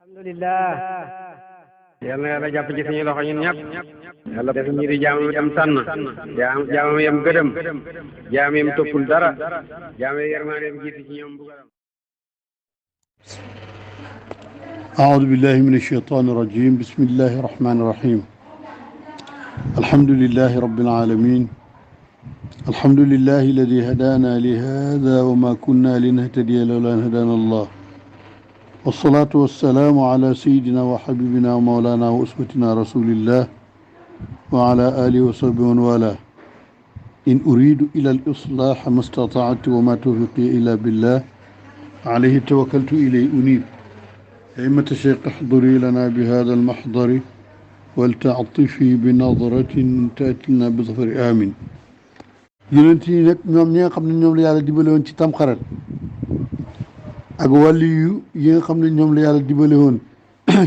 alhamdulillah yal na yàlla jàpp ci suñu loxo ñun ñëpp yàlla def ñi di jaamam yam tànn jaamam yam gëdëm jaam yam toppul dara jaam yam yërmaandeem jiitu ci ñoom bugaram أعوذ بالله من الشيطان الرجيم بسم الله الرحمن الرحيم الحمد لله رب العالمين الحمد لله الذي هدانا لهذا وما كنا لنهتدي لولا أن هدانا الله والصلاة والسلام على سيدنا وحبيبنا ومولانا وأسوتنا رسول الله وعلى آله وصحبه ومن والاه إن أريد إلى الإصلاح ما استطعت وما توفيقي إلا بالله عليه توكلت إليه أنيب أئمة الشيخ احضري لنا بهذا المحضر ولتعطفي بنظرة تأتينا بظفر آمين yonent yi nag ñoom ñi nga xam ne ñoom la yàlla dimbale woon ci tamxarit ak wàlli yu yi nga xam ne ñoom la yàlla dimbale woon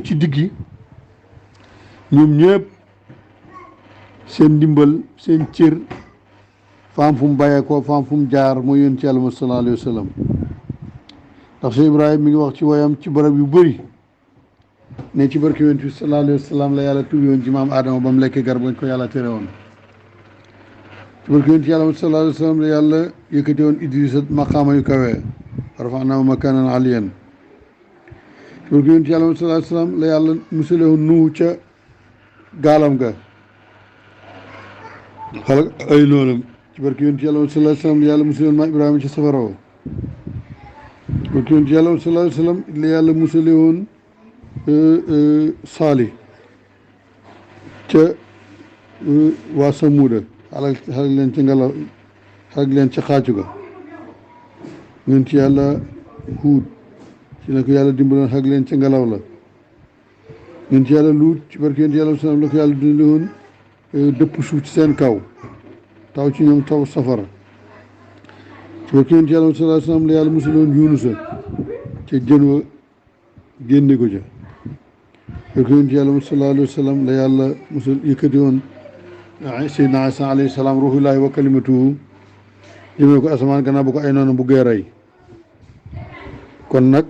ci digg yi ñoom ñëpp seen ndimbal seen cër faam fu mu bàyyeekoo faam fu mu jaar mooy yonent ci yàlla ma sallallahu alayhi wa sallam ndax Cheikh Ibrahima mi ngi wax ci woyam ci barab yu bëri ne ci barke yonent bi sallallahu alayhi wa sallam la yàlla tubi woon ci maam Adama ba mu lekkee garab bañ ko yàlla tere woon ci barke yonent yàlla sallallahu alayhi wa sallam la yàlla yëkkati woon Idrissa maqaama yu kawe rafa'naahu makaanan aliyyan ci barke yonent yàlla sallallahu alayhi wa sallam la yàlla musale woon Nuhu ca gaalam ga xala ay noonam ci barke yonent yàlla sallallahu alayhi wa sallam la yàlla musale woon maam Ibrahima ci safara wa ci barke yonent yàlla sallallahu alayhi wa sallam la yàlla musale woon Saali ca waa Samuuda xalak leen ci ngelaw xalak leen ci xaacu ga yonent yàlla Huud ci ne ko yàlla dimbaloon xalak leen ci ngelaw la yonent yàlla Luut ci barke yonent yàlla sallam la ko yàlla dundale woon dëpp suuf ci seen kaw taw ci ñoom taw safara ci barke yonent yàlla sallallahu alayhi wa sallam la yàlla musaloon Yunusa ca jën wa génne ko ca barke yonent yàlla sallallahu alayhi wa sallam la yàlla musal yëkkati woon Seydina Isa alayhi salaam ruuhullaahi wa kalimatuhu jëmee ko asamaan gannaaw bu ko ay noonu buggee rey kon nag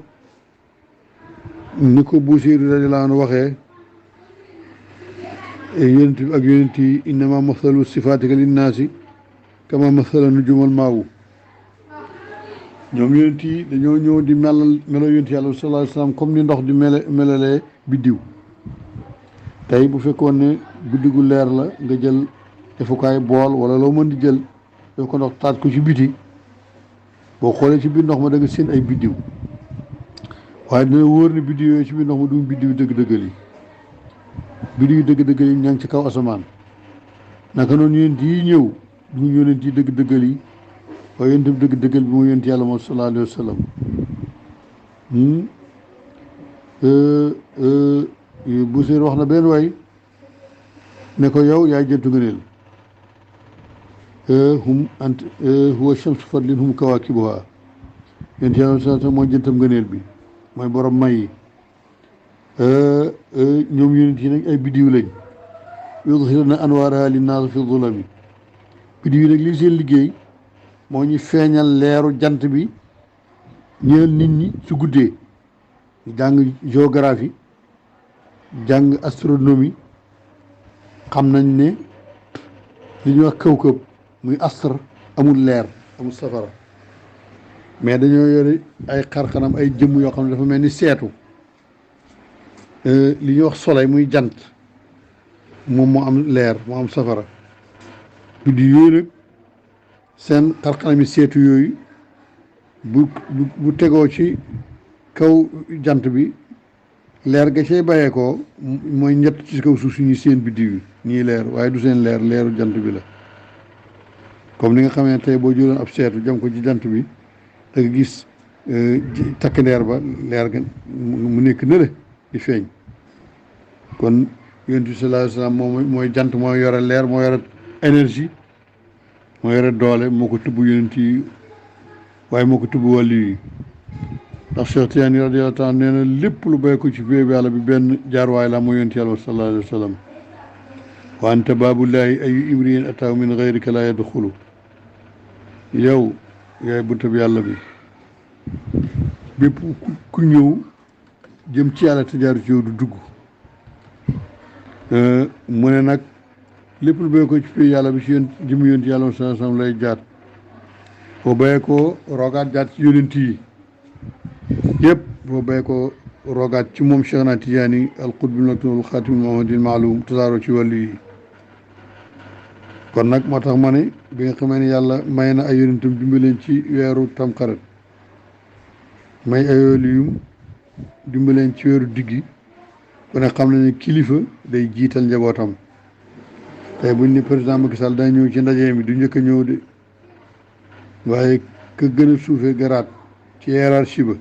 ni ko Buusiri radiyallaahu anhu waxee yonent bi ak yonent yi innama mathalu sifaatika linnaasi kama mathala nujuumal maawu ñoom yonent yi dañoo ñëw di melal melo yonent yàlla sallallaahu alayhi wa sallam comme ni ndox di melalee biddiw tey bu fekkoon ne guddi gu leer la nga jël defukaay bool wala loo mën di jël def ko ndox taat ko ci biti boo xoolee ci biir ndox ma da nga seen ay biddiw waaye dina wóor ne biddiw yooyu ci biir ndox ma du biddiw dëgg-dëggal yi biddiw yu dëgg-dëggal yi ña ngi ci kaw asamaan naka noonu yonent yi ñëw du yonent yi dëgg-dëggal yi waaye yonent bi dëgg-dëggal bi mooy yonent yàlla moom sallallahu alayhi wa sallam Buusiri wax na benn way ne ko yow yaay jëntu ngëneel hum ant huwa shamsu fadlin hum kawaakibuha yonent yàlla sallallahu mooy jëntam ngëneel bi mooy borom may yi ñoom yonent yi nag ay biddiw lañ yudhiruna anwaaraha linnaas fi zulami biddiw yi nag li seen liggéey moo ñu feeñal leeru jant bi ñeel nit ñi su guddee jàng géographie jàng astronomie xam nañ ne li ñuy wax kawkab muy astre amul leer amul safara mais dañoo yore ay xarxanam ay jëmm yoo xam ne dafa mel ni seetu li ñuy wax soleil muy jant moom moo am leer moo am safara biddi yooyu nag seen xarxanami seetu yooyu bu tegoo ci kaw jant bi leer ga cay bàyyeekoo mooy ñett ci kaw suuf si ñu seen biddiw yi ñii leer waaye du seen leer leeru jant bi la comme ni nga xamee tey boo jëloon ab seetu jëm ko ci jant bi da nga gis takk ndeer ba leer ga mu nekk nële di feeñ kon yonent bi sallallaahu alayhi wa sallam moom mooy jant moo yore leer moo yore énergie moo yore doole moo ko tubb yonent yi waaye moo ko tubb wàllu yi ndax Cheikh Tidiane radiyallaahu taala nee na lépp lu béy ko ci féeb yàlla bi benn jaarwaay la mooy yonent yàlla sallallaahu alayhi wa sallam wa anta baabullaahi ayu imriin ataahu min gayrika laa yadxulu yow yaay buntab yàlla bi bépp ku ñëw jëm ci yàlla te jaaru ci yow du dugg mu ne nag lépp lu béy ko ci pays yàlla bi ci yéen jëmu yonent yàlla sallallahu alayhi wasallam lay jaat boo béyee ko rogaat jaat ci yonent yi yëpp boo béyee ko rogaat ci moom Cheikh na Tijaani al qutbil maktum al xaatim muhammadil maalum tasaaroo ci wàllu yi kon nag moo tax ma ne bi nga xamee ne yàlla may na ay yonentam dimbaleen ci weeru tamxarit may ay wàlliyum dimbaleen ci weeru diggi ku ne xam ne kilifa day jiital njabootam tey buñ ne président Macky Sall day ñëw ci ndaje mi du njëkk a ñëw de waaye ka gën a suufee garaat ci hiérarchie ba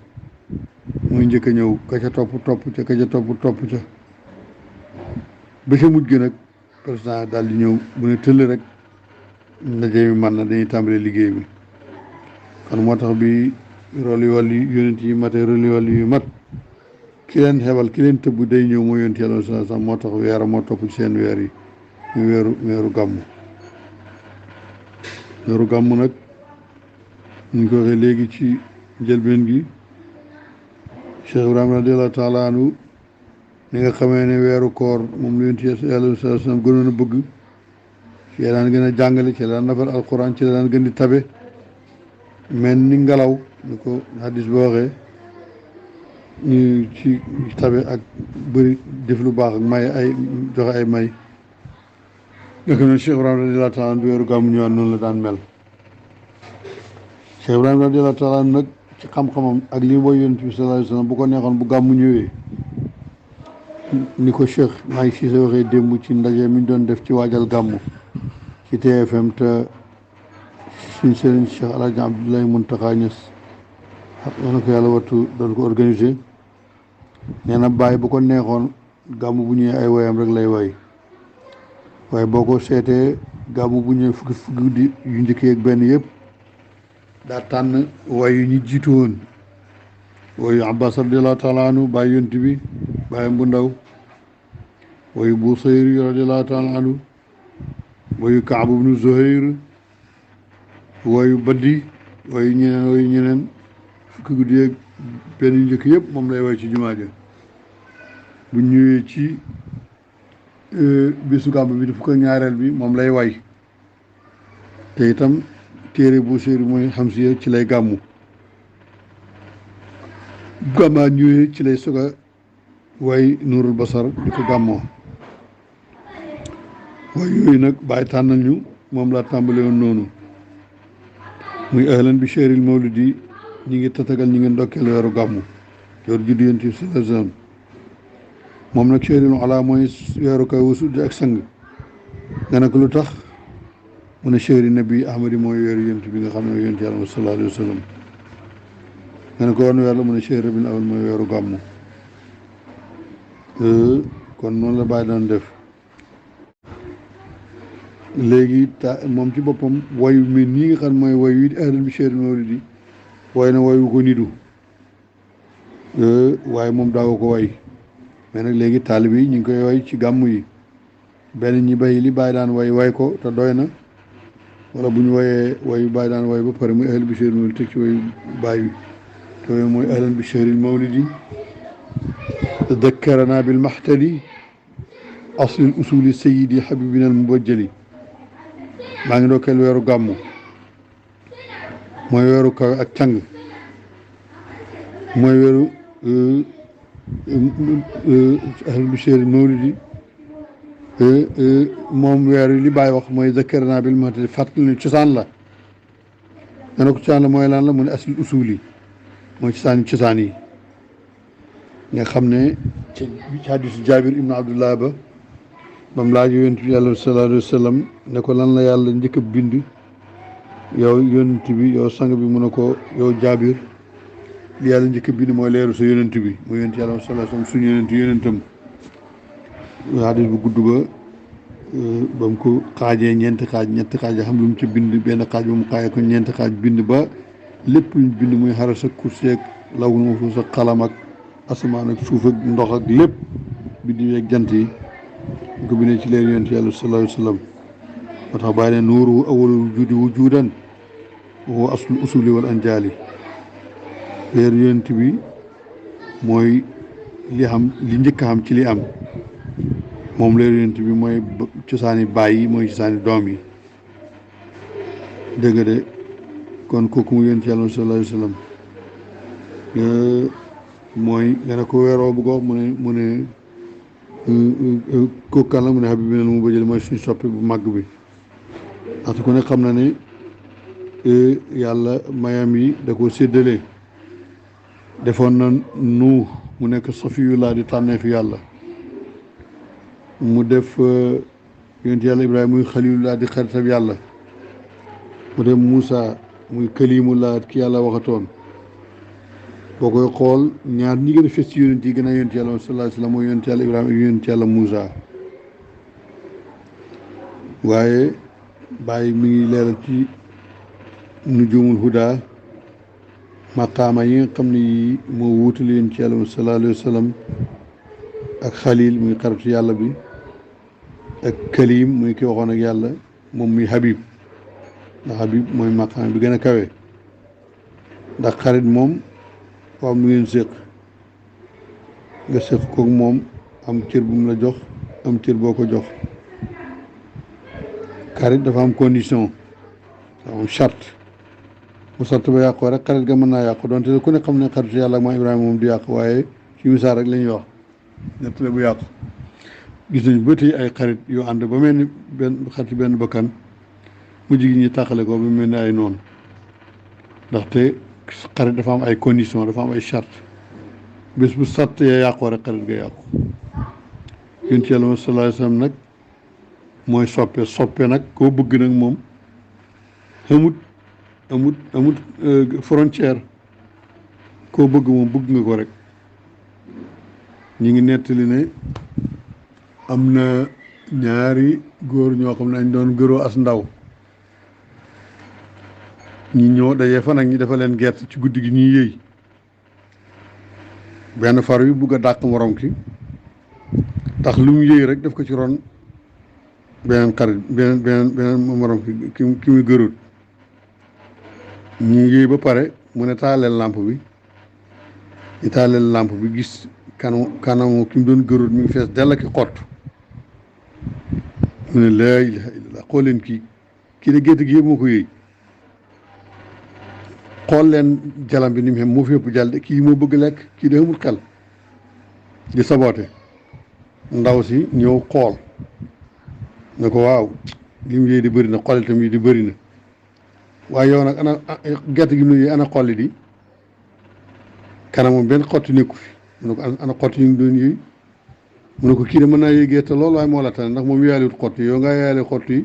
muy njëkk a ñëw ka ca topp ca ka ca topp ca ba ca mujj gi nag président daal di ñëw bu ne tëll rek ndaje mi man na dañuy tàmbale liggéey bi kon moo tax bi rôle yu wàllu yonent yi mate rôle yu wàllu yu mat ki leen xebal ki leen tëbb day ñëw mooy yonent yàlla sallallahu alayhi wasallam moo tax weera moo topp ci seen weer yi ñu weeru gàmmu nag ñu ko waxee léegi ci njëlbeen gi Cheikh Ibrahima radiyallahu taala anhu ni nga xamee ne weeru koor moom la yonent yàlla sallallahu alayhi wasallam gënoon a bëgg ci la daan gën a jàngale ci la daan nafar alquran ci la daan gën di tabe mel ni ngelaw ni ko hadis boo waxee ñu ci tabe ak bëri def lu baax ak may ay joxe ay may nga xam ne Cheikh Ibrahima radiyallahu taala anhu weeru gàmmu ñëwaat noonu la daan mel Cheikh Ibrahima radiyallahu taala anhu nag ci xam-xamam ak li mooy yonent bi sallallahu alayhi wasallam bu ko neexoon bu gàmmu ñëwee ni ko Cheikh maa ngi si sa waxee démb ci ndaje mi ñu doon def ci waajal gàmmu ci TFM te suñ sëriñ Cheikh El Hadj Abdoulaye Mountakha Niass wax na ko yàlla wattu doon ko organisé nee na bàyyi bu ko neexoon gàmmu bu ñëwee ay woyam rek lay way waaye boo ko seetee gàmmu bu ñëwee fukki guddi yu njëkk ak benn yëpp daa tànn way yu ñu jiitu woon wayu Abbas radiyallahu taala anhu bàyyi yonent bi bàyyam bu ndaw wayu Busayri radiyallahu taala anhu wayu Kaab ibnu Zuhayr wayu Baddi wayu ñeneen fukki guddi ak benn yu njëkk yëpp moom lay way ci jumaa ja bu ñëwee ci bisu gàmmu bi di fukk ak ñaareel bi moom lay way te itam téere bu séeri mooy xam si ci lay gàmmu gàmmaa ñëwee ci lay soog a way nuurul basar di ko gàmmoo way yooyu nag bàyyi tànnal ñu moom laa tàmbale woon noonu muy ahlan bi chehril mawlidi ñi ngi tatagal ñi ngi ndokkeel weeru gàmmu yor juddu yonent bi sallallahu alayhi wasallam moom nag chehril ala mooy weeru kaw wusud ak sang nga ne ko lu tax mu ne chehri nabi ahmadi mooy weeru yonent bi nga xam ne yonent yàlla sallallahu alayhi wasallam nga ne ko wan weer la mu ne chehri rabiul awwal mooy weeru gàmmu kon noonu la bàyyi doon def léegi moom ci boppam wayu mi nii nga xam mooy way wi ahlan bi chehril mawlidi way na wayu ko nidu waaye moom daaw ko way mais nag léegi taalib yi ñu ngi koy way ci gàmmu yi benn ñi bay li bàyyi daan way ko te doy na wala bu ñu wayee wayu bàyyi daan way ba pare muy ahlan bi chehril mawlidi teg ci wayu bàyyi wi te wayu mooy ahlan bi chehril mawlidi tadakkarana bil mahtadi aslil usuli sayyidi habibina al mubajjali maa ngi ndokkeel weeru gàmmu mooy weeru kaw ak càng mooy weeru ahlan bi chehril mawlidi moom weer li bàyyi wax mooy zakkarna bil mahtadi fàttali ne cosaan la nga ne ko cosaan la mooy lan la mu ne aslil usuli mooy cosaan yi nga xam ne ci hadiisu Jaabir ibnu Abdullah ba bam laaj yonent bi yàlla sallallahu alayhi wa sallam ne ko lan la yàlla njëkk a bind yow yonent bi yow sang bi mu ne ko yow Jaabir li yàlla njëkk a bind mooy leeru sa yonent bi mu yonent yàlla sallallahu alayhi wa sallam suñu yonentam hadiis bu gudd ba mu ko xaajee ñetti xaaj xam lu mu ci bind benn xaaj ba mu xaajee ko ñeenti xaaj bind ba lépp luñ bind muy xaras ak kursi ak lawhul mahfuus ak xalam ak asamaan ak suuf ak ndox ak lépp biddiw ak jant yi ñu ko bindee ci leer yonent yàlla sallallahu alayhi wa sallam moo tax bàyyi ne nuuru awwalul wujudi wujudan wa huwa aslul usuli wal anjaali leer yonent bi mooy li xam li njëkk a xam ci li am moom la yonent bi mooy cosaani baay yi mooy cosaani doom yi dëgg de kon kooku mu yonent yàlla sallallahu alayhi wa sallam mooy nga ne ko weeroo bu ko mu ne kooku kan la mu ne Habib bi mu bëjël mooy suñu soppe bu màgg bi ndaxte ku ne xam na ne yàlla mayam yi da ko séddale defoon na Nuux mu nekk safiyullah di tànnee fi yàlla mu def yonent yàlla Ibrahima muy xalilullah di xaritab yàlla mu def Moussa muy kalimullah ki yàlla waxatoon boo koy xool ñaar ñi gën a fës ci yonent yi gën a yonent yàlla sallallahu alayhi wa sallam mooy yonent yàlla Ibrahima ak yonent yàlla Moussa waaye bàyyi mi ngi leeral ci nujumul huda maqaama yi nga xam ne yi moo wuutale yonent yàlla sallallahu alayhi wa sallam ak xalil muy xaritu yàlla bi ak kalim muy ki waxoon ak yàlla moom muy Habib ndax Habib mooy maqaama bi gën a kawe ndax xarit moom waaw mu ngeen séq nga séq koog moom am cër bu mu la jox am cër boo ko jox xarit dafa am condition dafa am charte bu sart ba yàqoo rek xarit ga mën naa yàqu donte ku ne xam ne xaritu yàlla ak maa Ibrahima moom du yàqu waaye ci misaal rek la ñuy wax nettale bu yàqu gis nañu ba tey ay xarit yu ànd ba mel ni benn xarit benn bakkan mu jigi ñi tàqale ko ba mel ni ay noonu ndaxte xarit dafa am ay condition dafa am ay charte bés bu sart ya yàqoo rek xarit ga yàqu yonent yàlla sallallahu alayhi wa sallam nag mooy soppe nag koo bëgg nag moom amut frontière koo bëgg moom bëgg nga ko rek ñi ngi nettali ne am na ñaari góor ñoo xam ne dañ doon gëroo as ndaw ñi ñëw dajee fa nag ñi dafa leen gerte ci guddi gi ñuy yëy benn far wi bugg a dàq morom ki tax lu mu yëy rek def ko ci ron beneen xarit beneen morom ki muy gërut ñu yëy ba pare mu ne taaleel lampe bi ñu taaleel lampe bi gis kanamu ki mu doon gërut mi ngi fees dell ak xott mu ne laa ilaha illallah xool leen kii de gétt gi yëpp moo ko yëy xool leen jalam bi ni mu xem moo fi yëpp jàll de kii moo bëgg lekk kii de amul xel di saboote ndaw si ñëw xool ne ko waaw li mu yëy di bëri na xool itam yi di bëri na waaye yow nag ana gerte gi mu ne ana xolli di kanamam benn xotti nekku fi mu ne ko ana xotti yi ngi doon yëy mu ne ko kii de mën naa yëy gerte loolu waaye moo la tane ndax moom yaaliwut xotti yow ngaa yaale xotti yi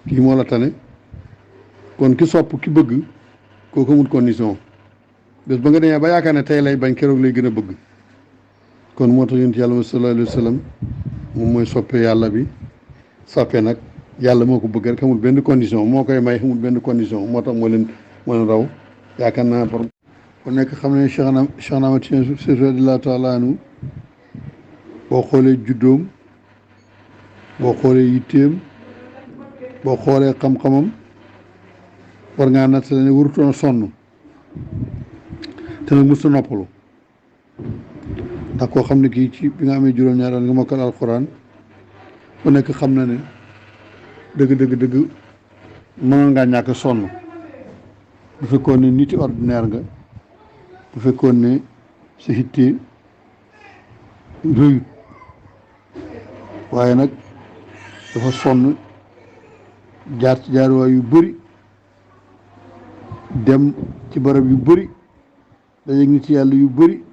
kii moo la tane kon ki sopp ki bëgg kooku amul condition bés ba nga demee ba yaakaar ne tey lay bañ keroog lay gën a bëgg kon moo tax yonent yàlla sallallahu alayhi wa sallam moom mooy soppe yàlla bi soppe nag yàlla moo ko bëgg rek amul benn condition moo koy may amul benn condition moo tax moo leen raw yaakaar naa borom ku nekk xam ne Cheikh Ahmad Tidiane Chérif radiyallahu taala anhu boo xoolee juddoom boo xoolee yitteem boo xoolee xam-xamam war ngaa nattale ne warutoon a sonn te nag mosut a noppalu ndax koo xam ne kii ci bi nga amee juróom-ñaari at nga mokkal alxuraan ku nekk xam na ne dëgg mënoon ngaa ñàkk sonn bu fekkoon ne niti ordinaire nga bu fekkoon ne sa hitte rëyut waaye nag dafa sonn jaar ci jaaruwaay yu bëri dem ci barab yu bëri dajeeg nit yàlla yu bëri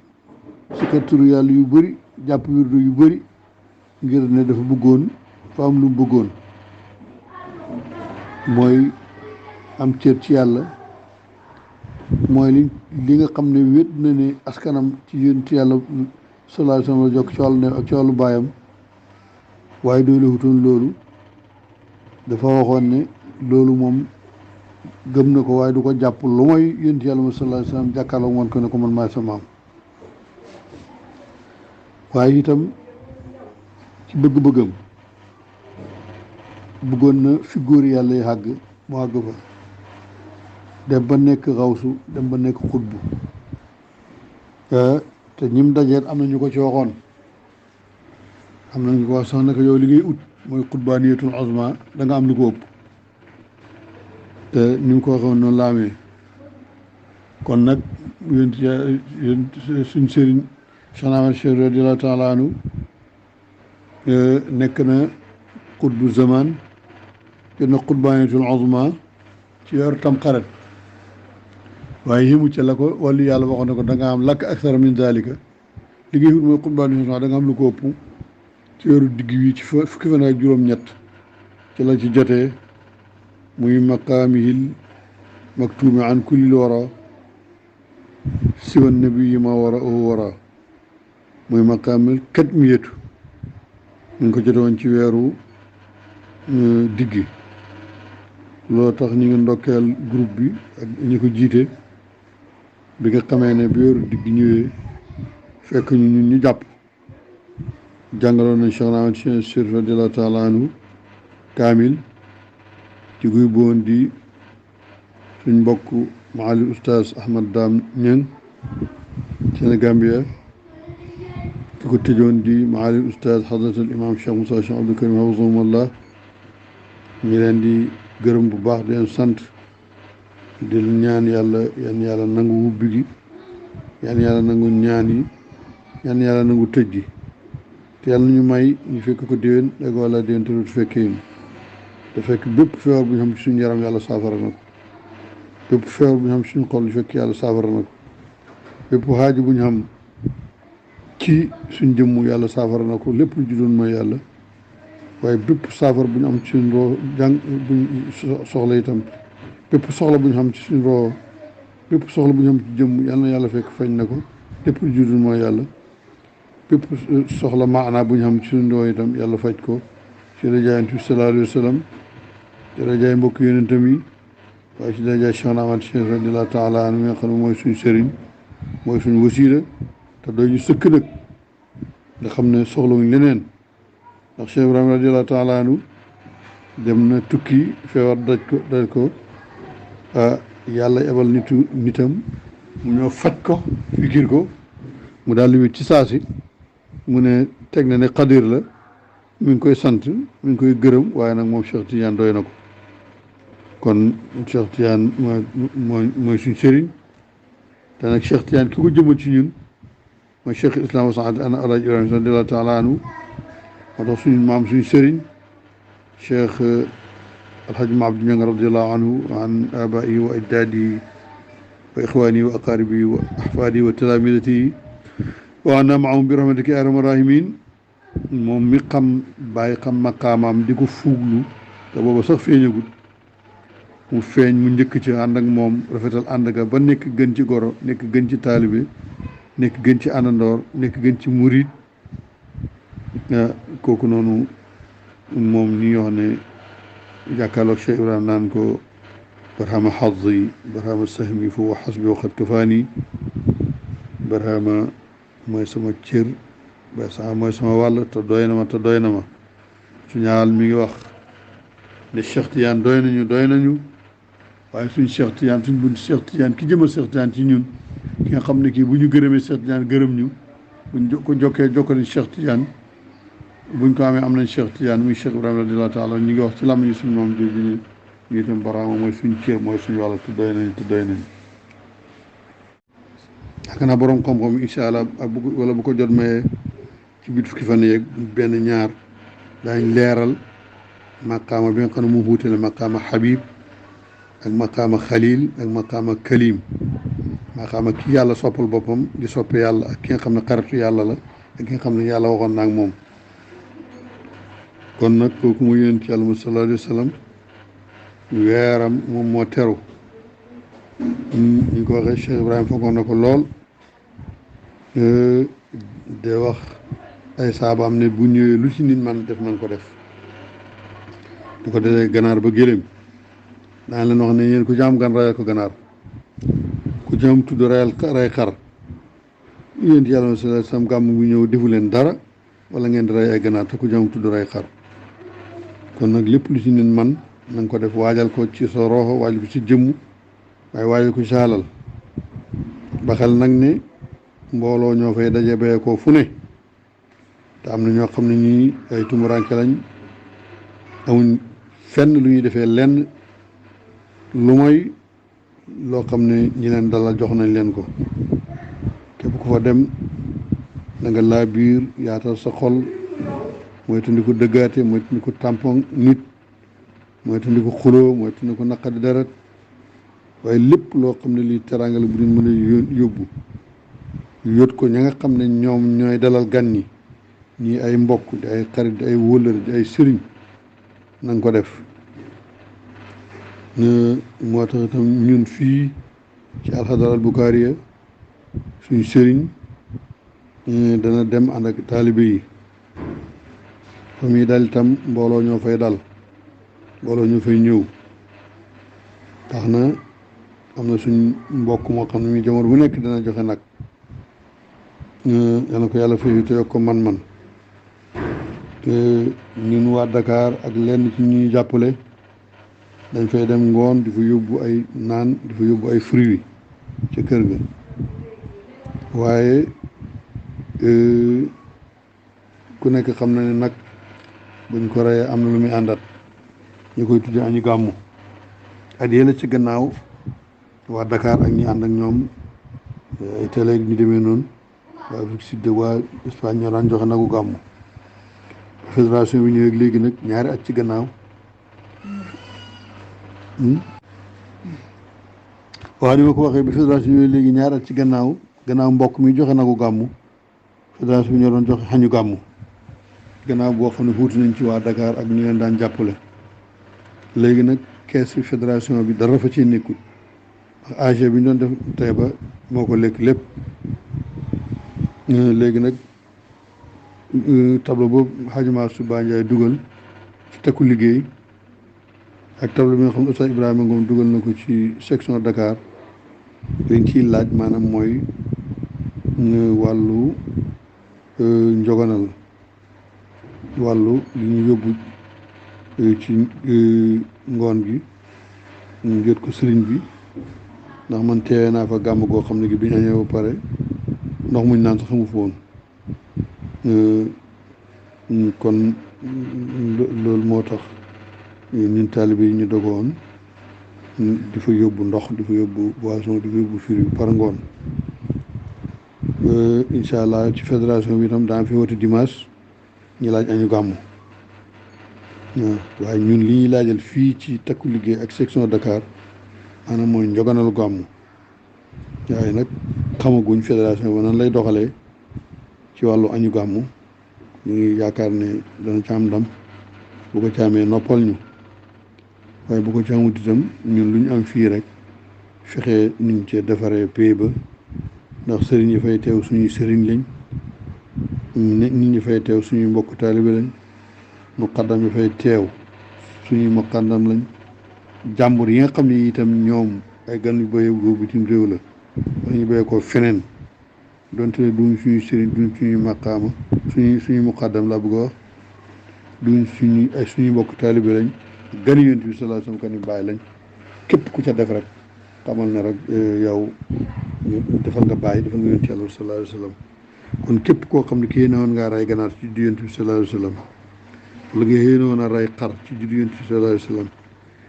sikkar turu yàlla yu bëri jàpp wirdu yu bëri ngir ne dafa bëggoon fa am lu mu bëggoon mooy am cër ci yàlla mooy li nga xam ne wét na ne askanam ci yonent yàlla sallallahu alayhi wa sallam la jokk ci wàllu ne ak ci wàllu baayam waaye doole wutoon loolu dafa waxoon ne loolu moom gëm na ko waaye du ko jàpp lu mooy yonent yàlla sallallahu alayhi wa sallam jàkkaarloo woon ko ne ko man maay sa maam waaye itam ci bëgg-bëggam bëggoon na fi góor yàlla yi àgg mu àgg fa dem ba nekk xawsu dem ba nekk xutbu te te ñim dajeet am na ñu ko ci waxoon am na ñu ko wax sax naka yow li ngay ut mooy xutbaaniyatul azma da nga am lu ko ëpp te ni mu ko waxoon noonu la amee kon nag yéen suñ sëriñ Cheikh Ahmad Cheikh radiyallahu taala anhu nekk na xutbu zaman te na xutbaaniyatul azma ci weeru Tamxarit waaye yëmu ca la ko wàllu yàlla waxoon ne ko da nga am lakk aksara min dalika li ngay wut mooy xutbaaniyatul azma da nga am lu ko ëpp ci weeru digg wi ci fukki fan ak juróom-ñett ci la ci jotee muy maqaamihil maktuumi an kullil wara siwan nabi ma wara o wara muy maqaamil katmiyatu ñu ngi ko jote woon ci weeru diggi loolu tax ñu ngi ndokkeel groupe bi ak ñi ko jiite bi nga xamee ne bi weeru diggi ñëwee fekk ñu ñun ñu jàpp jàngaloon nañ Cheikh Ahmad Cheikh radiyallahu taala anhu kaamil ci guy boon di suñ mbokk maali oustaz Ahmad Dam Ñang Sénégambia ki ko tëjoon di maali oustaz hadratul imam Cheikh Moussa Cheikh Abdou Karim hafizahumullah ñu leen di gërëm bu baax di leen sant di ñaan yàlla yan yàlla nangu wubbi gi yan yàlla nangu ñaan yi yan yàlla nangu tëj gi te yàlla ñu may ñu fekk ko déwén ak wala déwén te du fekkee ñu te fekk bépp feebar bu ñu xam ci suñu yaram yàlla saafara na ko bépp feebar bu ñu xam ci suñu xol fekk yàlla saafara na ko bépp xaaju bu ñu xam ci suñ jëmm yàlla saafara na ko lépp lu ju doon mooy yàlla waaye bépp saafara bu ñu am ci suñ roo jàng buñ soxla itam bépp soxla bu ñu xam ci suñ roo bépp soxla bu ñu xam ci jëmm yàlla na yàlla fekk fañ na ko lépp lu ju doon mooy yàlla bépp soxla maanaa bu ñu xam ci suñ roo itam yàlla faj ko ci rajaay Yonent bi sallallahu alayhi wa sallam ci rajaay mbokk yonentam yi waaye ci rajaay Cheikh Ahmad Cheikh radiyallahu taala anhu mi nga xam ne mooy suñ sëriñ mooy suñ wasiila te doy ñu sëkk nag nga xam ne soxlawuñ leneen ndax Cheikh Ibrahima radiyallahu taala anhu dem na tukki feebar daj ko yàlla ebal nitam mu ñëw faj ko fikir ko mu daal limit ci saasi mu ne teg na ne xadir la mi ngi koy sant mi ngi koy gërëm waaye nag moom Cheikh Tidiane doy na ko kon Cheikh Tidiane mooy suñ sëriñ te nag Cheikh Tidiane ki ko jëmal ci ñun mooy Cheikh Islam wa Saad ana Alaaji Ibrahima radiyallahu taala anhu moo tax suñu maam suñu sëriñ Cheikh Alhaji Maabdu Ñang radiyallahu anhu an abaa'i wa ajdaadi wa ixwaani wa aqaaribi wa ahfaadi wa talaamidati wa anna maahum bi rahmatika ya arhamar rahimin moom mi xam bàyyi xam maqaamaam di ko fuuglu te booba sax feeñagut mu feeñ mu njëkk ci ànd ak moom rafetal ànd ga ba nekk gën ci goro nekk gën ci taalibe nekk gën ci àndandoor nekk gën ci murid kooku noonu moom ni wax ne jàkkaarloog Cheikh Ibrahima naan ko barhama xaddi barhama sahmi fa wa xasbi wa xat kafaani barhama mooy sama cër ba sax mooy sama wàll te doy na ma te doy na ma su ñaal mi ngi wax ne Cheikh Tidiane doy nañu waaye suñ Cheikh Tidiane suñ bunt Cheikh Tidiane ki jëmal Cheikh Tidiane ci ñun ki nga xam ne kii bu ñu gërëmee Cheikh Tidiane gërëm ñu buñ ko jokkee jokkaliñ Cheikh Tidiane buñ ko amee am nañ Cheikh Tidiane muy Cheikh Ibrahima radiyallahu taala ñu ngi wax ci làmmiñu suñ moom jooju ñu ñu itam baraama mooy suñ cër mooy suñ wàll te doy nañu yaakaar naa borom xam-xam incha allah wala bu ko jot mayee ci biir fukki fan yeeg benn ñaar daañ leeral maqaama bi nga xam ne mu wuutale maqaama Habib ak maqaama Khalil ak maqaama Kalim maqaama ki yàlla soppal boppam di soppe yàlla ak ki nga xam ne xaritu yàlla la ak ki nga xam ne yàlla waxoon na ak moom kon nag kooku mu yonent yàlla mu sallallahu alayhi wa sallam weeram moom moo teru ñu ko waxee Cheikh Ibrahima foogoon na ko lool de wax ay saabaam ne bu ñëwee lu ci nit man def nañ ko def di ko defee ganaar ba gëléem daan leen wax ne yéen ku ci am gan rayal ko ganaar ku ci am tudd ray xar yéen yàlla sallallahu alayhi wa sallam gàmm bu ñëw defu leen dara wala ngeen di ray ay ganaar te ku ci am tudd ray xar kon nag lépp lu ci nit man na nga ko def waajal ko ci sa roxo waajal ko ci jëmm waaye waajal ko ci alal ba xel nag ne mbooloo ñoo fay daje bee ko fu ne te am na ñoo xam ne ñii ay tumuranke lañ amuñ fenn lu ñuy defee lenn lu mooy loo xam ne ñi leen dalal jox nañ leen ko képp ku fa dem da nga laa biir yaatal sa xol mooy tundi ko dëggaate mooy tundi ko tampon nit mooy tundi ko xuloo mooy tundi ko naqadi deret waaye lépp loo xam ne lii teraanga la bu ñu mën a yóbbu yóot ko ña nga xam ne ñoom ñooy dalal gan ñi ñii ay mbokk di ay xarit di ay wóllëre di ay sëriñ na nga ko def moo tax itam ñun fii ci alxadara al bukaariya suñ sëriñ dana dem ànd ak taalibe yi fa muy dal itam mbooloo ñoo fay dal mbooloo ñoo fay ñëw tax na am na suñ mbokk moo xam ne mi jamono bu nekk dana joxe nag yal na ko yàlla fay te yokk ko man-man te ñun waa Dakar ak lenn ci ñuy jàppale dañ fay dem ngoon di fa yóbbu ay naan di fa yóbbu ay fruits ca kër ga waaye ku nekk xam na ne nag buñ ko reyee am na lu muy àndat ñu koy tudde añu gàmmu at yële ci gannaaw waa Dakar ak ñi ànd ak ñoom ay télé ñu demee noonu waa Afrique Sud waa Espagne ñoo daan joxe nagu gàmmu fédération bi ñëwee léegi nag ñaari at ci gannaaw waaw ni ma ko waxee bi fédération ñëwee léegi ñaari at ci gannaaw mbokk mi joxe nagu gàmmu fédération bi ñoo doon joxe xañu gàmmu gannaaw boo xam ne fuuti nañ ci waa Dakar ak ñu leen daan jàppale léegi nag kees fédération bi dara fa ci nekkul ak AG bi ñu doon def tey ba moo ko lekk lépp léegi nag tableau boobu xajuma Suba Ndiaye dugal ci Takku Liggéey ak tableau bi nga xam ne Oustaz Ibrahima Ngom dugal na ko ci section Dakar liñ ciy laaj maanaam mooy wàllu njogonal wàllu li ñu yóbbu ci ngoon gi ñu jot ko sëriñ bi ndax man teewee naa fa gàmm goo xam ne gi bi ñu añee ba pare ndox muñ naan sax xamu fa woon kon loolu moo tax ñun taalibe yi ñu dogoon di fa yóbbu ndox di fa yóbbu boisson di fa yóbbu fruit par ngoon incha allah ci fédération bi itam daan fi woote dimanche ñu laaj añu gàmmu waaw waaye ñun li ñuy laajal fii ci Takku Liggéey ak section Dakar maanaam mooy njoganalu gàmmu waaye nag xamaguñ fédération ba nan lay doxalee ci wàllu añu gàmmu ñu ngi yaakaar ne dana ci am ndam bu ko ci amee noppal ñu waaye bu ko ci amut itam ñun lu ñu am fii rek fexe niñ cee defaree pay ba ndax sëriñ yi fay teew suñuy sëriñ lañ nit ñi fay teew suñuy mbokk taalibe lañ muqaddam yi fay teew suñuy muqaddam lañ jàmbur yi nga xam ne itam ñoom ay gan yu béyee ko bitim réew la wala ñu béyee ko feneen donte ne duñ suñuy sëriñ duñ suñuy maqaama suñuy muqaddam laa bëgg a wax duñ suñuy mbokk taalibe lañ gani yonent bi sallallahu alayhi wasallam kan yu bàyyi lañ képp ku ca def rek xamal na rek yow defal nga bàyyi defal nga yonent yàlla sallallahu alayhi wasallam kon képp koo xam ne ki yéene woon ngaa rey ganaar ci juddu yonent bi sallallahu alayhi wasallam wala nga yéene woon a rey xar ci juddu yonent bi sallallahu alayhi wasallam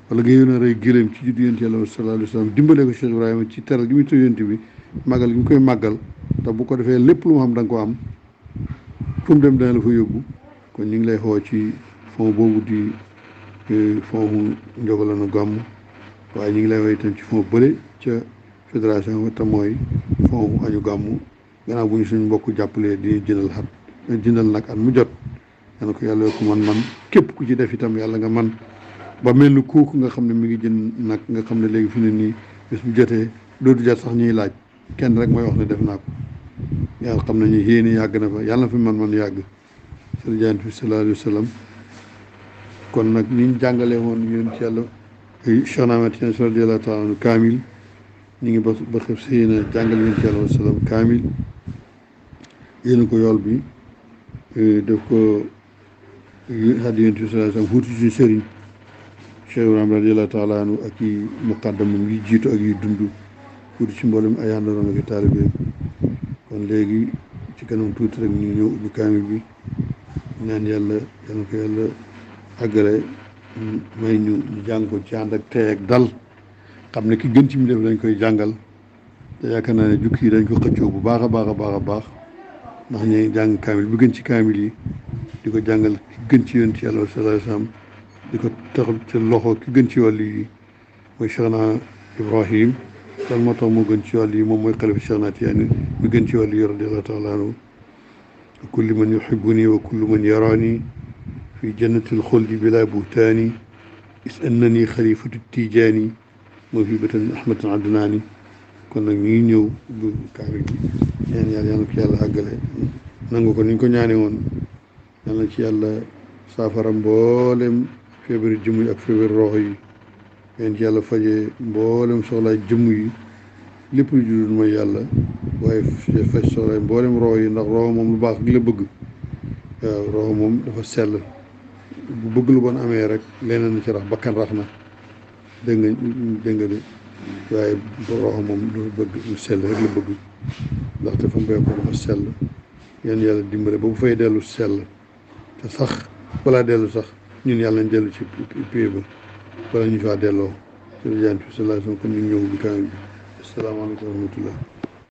wala nga yéene woon a rey gëléem ci juddu yonent yàlla sallallahu alayhi wasallam dimbale ko Cheikh Ibrahima ci teral gi muy tëj yonent bi màggal gi mu koy màggal te bu ko defee lépp lu mu xam da nga ko am fu mu dem dana la fa yóbbu kon ñu ngi lay xoo ci fond boobu di fond njogalanu gàmm waaye ñu ngi lay way itam ci fond bële ca fédération te mooy fond añu gàmm gannaaw bu ñu suñu mbokk jàppalee di jëndal nag at mu jot yàlla ko yàlla yokk man képp ku ci def itam yàlla nga man ba mel ni kooku nga xam ne mi ngi jënd nag nga xam ne léegi fi ne nii bés bu jotee dootu jot sax ñuy laaj kenn rek mooy wax ne def naa ko yàlla xam nañu yéene yàgg na fa yàlla na fi man yàgg sëriñ bi sallallahu alayhi wa sallam kon nag niñ jàngalee woon yéen ci yàlla Cheikh Ahmed Tidiane radiyallahu taala anhu kaamil ñu ngi ba xëf si yéen a jàngale yéen ci yàlla wa sallam kaamil yéen ko yool bi def ko haddi yéen ci sallallahu alayhi wa sallam fuuti suñu sëriñ Cheikh Ibrahima radiyallahu taala anhu ak i muqaddamam yi jiitu ak yi dund fuuti ci mboolem ay àndoon ak taalibe kon léegi ci kanam tuuti rek ñu ñëw ubbi kaamil bi ñaan yàlla yal na ko yàlla àggale may ñu jàng ko ci ànd ak tey ak dal xam ne ki gën ci mi def dañ koy jàngal te yaakaar naa ne jukki yi dañ ko xëccoo bu baax a baax a baax a baax ndax ñu jàng kaamil bi gën ci kaamil yi di ko jàngal ki gën ci yonent yàlla sallallahu alayhi wa sallam di ko taxal ci loxo ki gën ci wàllu yi mooy Cheikhna Ibrahim lan moo tax moo gën ci wàll yi moom mooy xalifa Cheikhna Tijaani mi gën ci wàll yi radiyallahu taala anhu kullu man yuhibbuni wa kullu man yarani fi jannatil xuldi bila buhtaani is annani xalifatu Tijaani moo fi batan ahmadan adnaani kon nag ñu ngi ñëw bu kaamil bi ñaan yàlla yàlla ko yàlla àggale nangu ko ni ñu ko ñaane woon yàlla ci yàlla saafara mboolem feebaru jëmm yi ak feebaru roxo yi yéen ci yàlla fajee mboolem soxlaay jëmm yi lépp lu judul mooy yàlla waaye faj soxlaay mboolem roxo yi ndax roxo moom lu baax gi la bëgg waaw roxo moom dafa sell bu bëgg lu bon amee rek leneen na ci rax bakkan rax na dégg nga de waaye roxo moom lu bëgg lu sell rek la bëgg ndaxte fa mbéy ko dafa sell yéen yàlla dimbale ba bu fay dellu sell te sax balaa dellu sax ñun yàlla nañ dellu ci pie ba wala ñu faa delloo ci jant bi sallallahu alayhi wa sallam kon ñu ñëw bi kaamil bi asalaamaaleykum wa rahmatullah